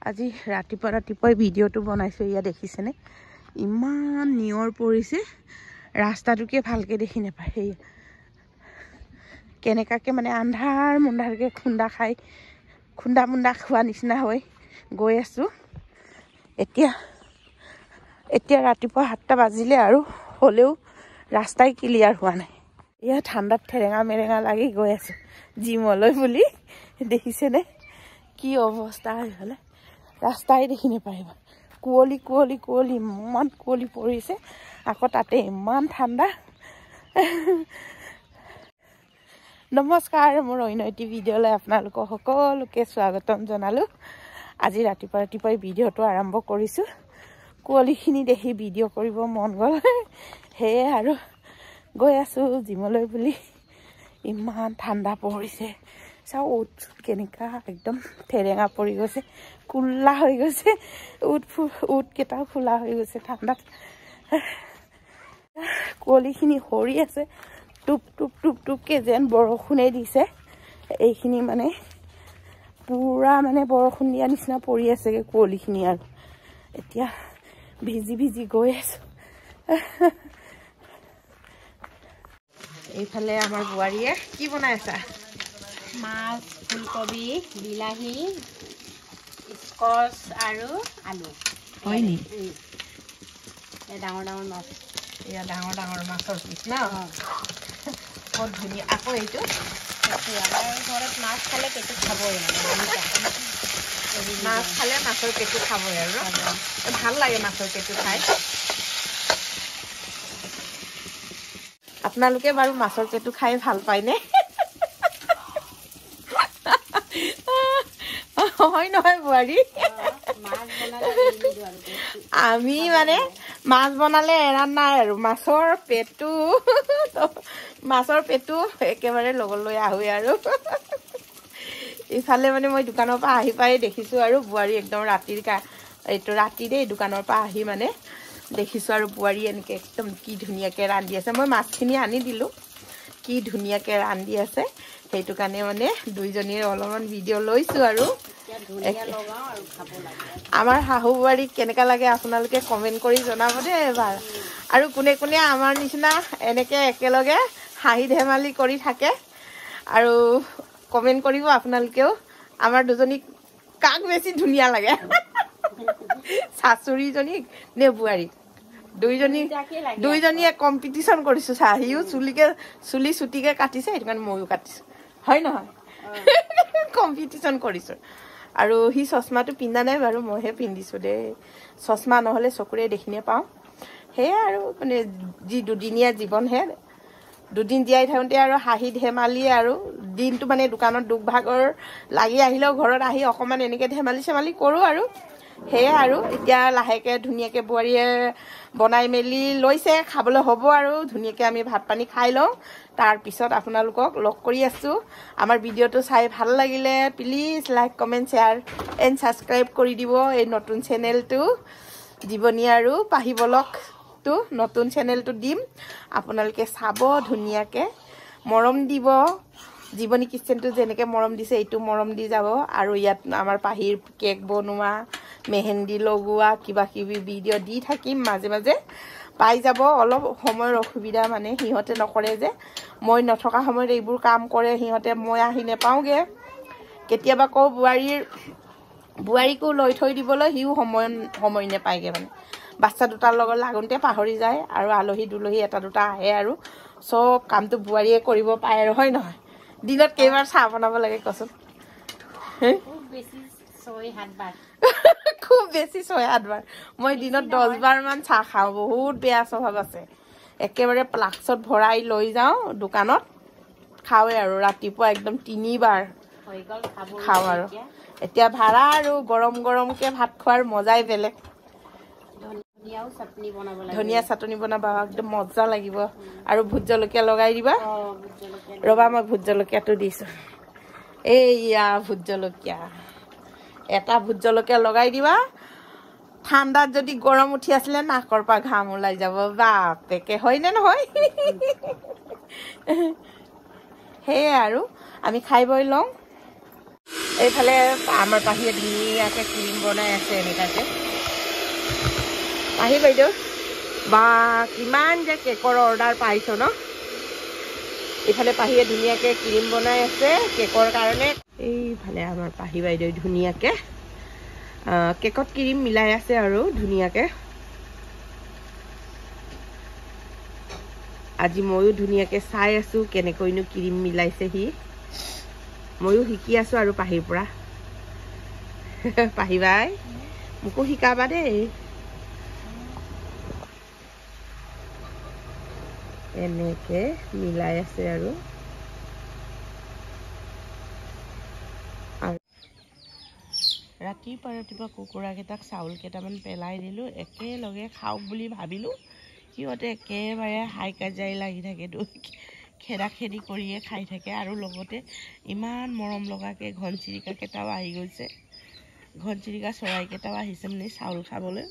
আজি ৰাতিপুৱাই ভিডিঅ'টো বনাইছোঁ। ইয়া দেখিছেনে ইমান নিয়ৰ পৰিছে, ৰাস্তাটোকে ভালকৈ দেখি নাপায়। সেই কেনেকাকৈ মানে আন্ধাৰ মুন্ধাৰকৈ খুন্দা মুন্দা খোৱা নিচিনা হৈ গৈ আছোঁ। এতিয়া ৰাতিপুৱা 7টা বাজিলে আৰু হ'লেও ৰাস্তাই ক্লিয়াৰ হোৱা নাই। এয়া ঠাণ্ডাত ঠেৰেঙা মেৰেঙা লাগি গৈ আছোঁ জিমলৈ বুলি। দেখিছেনে কি অৱস্থা হ'লে ৰাস্তাই দেখি নাপায়। কুঁৱলী ইমান কুঁৱলী পৰিছে, আকৌ তাতে ইমান ঠাণ্ডা। নমস্কাৰ, মোৰ অন্যটি ভিডিঅ'লৈ আপোনালোকক সকলোকে স্বাগতম জনালোঁ। আজি ৰাতিপুৱাই ভিডিঅ'টো আৰম্ভ কৰিছোঁ। কুঁৱলীখিনি দেখি ভিডিঅ' কৰিব মন গ'ল, সেয়ে আৰু গৈ আছোঁ জিমলৈ বুলি। ইমান ঠাণ্ডা পৰিছে, চাওঁ উঠ কেনেকুৱা একদম ঠেৰেঙা পৰি গৈছে, কোলা হৈ গৈছে, উঠকেইটাও খোলা হৈ গৈছে ঠাণ্ডাত। কুঁৱলীখিনি সৰি আছে, টুপকে যেন বৰষুণে দিছে। এইখিনি মানে পুৰা মানে বৰষুণ দিয়া নিচিনা পৰি আছেগৈ কুঁৱলীখিনি। আৰু এতিয়া ভিজি গৈ আছোঁ। এইফালে আমাৰ বোৱাৰীয়ে কি বনাই আছা? মাছ, ফুলকবি, বিলাহী, স্কচ আৰু আলু। হয় নেকি? ডাঙৰ মাছ। এয়া ডাঙৰ মাছৰ পিচ ন? বহুত ধুনীয়া। আকৌ এইটো আমাৰ ঘৰত মাছ খালে পেটু খাবই, মাছ খালে মাছৰ পেটু খাবই আৰু ভাল লাগে মাছৰ পেটু খাই। আপোনালোকে বাৰু মাছৰ পেটু খাই ভাল পায়নে? হয় নহয় বোৱাৰী? আমি মানে মাছ বনালে এৰা নাই আৰু মাছৰ পেটু একেবাৰে লগলৈ আহোঁ আৰু। ইফালে মানে মই দোকানৰ পৰা আহি পাই দেখিছোঁ আৰু বোৱাৰী একদম ৰাতিৰে দোকানৰ পৰা আহি মানে দেখিছোঁ আৰু বোৱাৰী এনেকৈ একদম কি ধুনীয়াকৈ ৰান্ধি আছে। মই মাছখিনি আনি দিলোঁ, কি ধুনীয়াকৈ ৰান্ধি আছে। সেইটো কাৰণে মানে দুইজনীৰ অলপমান ভিডিঅ' লৈছোঁ আৰু। আমাৰ শাহু বোৱাৰীক কেনেকুৱা লাগে আপোনালোকে কমেণ্ট কৰি জনাব দেই এবাৰ। আৰু কোনে আমাৰ নিচিনা এনেকৈ একেলগে হাঁহি ধেমালি কৰি থাকে আৰু কমেণ্ট কৰিব আপোনালোকেও। আমাৰ দুজনীক কাক বেছি ধুনীয়া লাগে, শাশুড়ীজনীক নে বোৱাৰীক? দুইজনীয়ে কম্পিটিশ্যন কৰিছোঁ। সিও চুলি চুটিকৈ কাটিছে, সেইটো কাৰণে ময়ো কাটিছোঁ, হয় নহয়? কম্পিটিশ্যন কৰিছোঁ। আৰু সি চশমাটো পিন্ধা নাই বাৰু, মইহে পিন্ধিছোঁ দেই। চশমা নহ'লে চকুৰে দেখি নাপাওঁ। সেয়াই আৰু মানে যি দুদিনীয়া জীৱনহে, দুদিন জীয়াই থাকোঁতে আৰু হাঁহি ধেমালি আৰু দিনটো মানে দোকানত দুখ ভাগৰ লাগি আহিলেও ঘৰত আহি অকণমান এনেকৈ ধেমালি কৰোঁ আৰু। সেয়াই আৰু এতিয়া লাহেকৈ ধুনীয়াকৈ বোৱাৰীয়ে বনাই মেলি লৈছে, খাবলৈ হ'ব আৰু ধুনীয়াকৈ আমি ভাত পানী খাই লওঁ। তাৰপিছত আপোনালোকক লগ কৰি আছোঁ। আমাৰ ভিডিঅ'টো চাই ভাল লাগিলে please like, comment, share and subscribe কৰি দিব। এই নতুন চেনেলটো জীৱনী আৰু পাহি ব্লগটো নতুন চেনেলটো দিম, আপোনালোকে চাব, ধুনীয়াকৈ মৰম দিব। জীৱনী কিচেনটো যেনেকৈ মৰম দিছে এইটো মৰম দি যাব। আৰু ইয়াত আমাৰ পাহিৰ কেক বনোৱা, মেহেন্দি লগোৱা, কিবাকিবি ভিডিঅ' দি থাকিম মাজে মাজে, পাই যাব। অলপ সময়ৰ অসুবিধা মানে সিহঁতে নকৰে যে, মই নথকা সময়ত এইবোৰ কাম কৰে সিহঁতে, মই আহি নাপাওঁগৈ। কেতিয়াবা কওঁ বোৱাৰীকো লৈ থৈ দিবলৈ, সিও সময় নাপায়গৈ মানে। বাচ্ছা দুটাৰ লগত লাগোঁতে পাহৰি যায় আৰু আলহী দুলহী এটা দুটা আহে আৰু চব কামটো বোৱাৰীয়ে কৰিব পাৰে আৰু, হয় নহয়? দিনত কেইবাৰ চাহ বনাব লাগে কচোন? খুব বেছি 6-7 বাৰ। মই দিনত 10 বাৰমান চাহ খাওঁ। বহুত বেয়া স্বভাৱ আছে, একেবাৰে ফ্লাক্সত ভৰাই লৈ যাওঁ দোকানত, খাওঁৱে আৰু ৰাতিপুৱা একদম 3 বাৰ খাওঁ আৰু। এতিয়া ভাড়া আৰু গৰমকৈ ভাত খোৱাৰ মজাই বেলেগ। ধনিয়া চাটনি বনাবা, একদম মজা লাগিব। আৰু ভোট জলকীয়া লগাই দিবা। ৰ'বা মই ভোট জলকীয়াটো দিছোঁ, এইয়া ভোট জলকীয়া। এটা ভোট জলকীয়া লগাই দিবা। ঠাণ্ডাত যদি গৰম উঠি আছিলে নাকৰ পৰা ঘাম ওলাই যাব, বাপেকে, হয়নে নহয়? সেয়াই আৰু আমি খাই বৈ লওঁ। এইফালে আমাৰ পাহিয়ে ধুনীয়াকৈ ক্ৰীম বনাই আছে এনেকুৱাকৈ পাহি বাইদেউ বা কিমান যে কেকৰ অৰ্ডাৰ পাইছ ন এইফালে পাহিয়ে ধুনীয়াকৈ ক্ৰীম বনাই আছে কেকৰ কাৰণে এইফালে আমাৰ পাহি বাইদেউ ধুনীয়াকৈ কেকত ক্ৰীম মিলাই আছে আৰু ধুনীয়াকৈ আজি ময়ো ধুনীয়াকৈ চাই আছোঁ কেনেকৈনো ক্ৰীম মিলাইছে সি ময়ো শিকি আছোঁ আৰু পাহিৰ পৰা পাহি বাই মোকো শিকাবা দেই এনেকৈ মিলাই আছে আৰু ৰাতিপুৱা কুকুৰাকেইটাক চাউল কেইটামান পেলাই দিলোঁ একেলগে খাওক বুলি ভাবিলোঁ সিহঁতে একেবাৰে হাই কাজিয়াই লাগি থাকে খেদা খেদি কৰিয়ে খাই থাকে আৰু লগতে ইমান মৰম লগাকৈ ঘনচিৰিকাকেইটাও আহি গৈছে ঘনচিৰিকা চৰাইকেইটাও আহিছে মানে চাউল খাবলৈ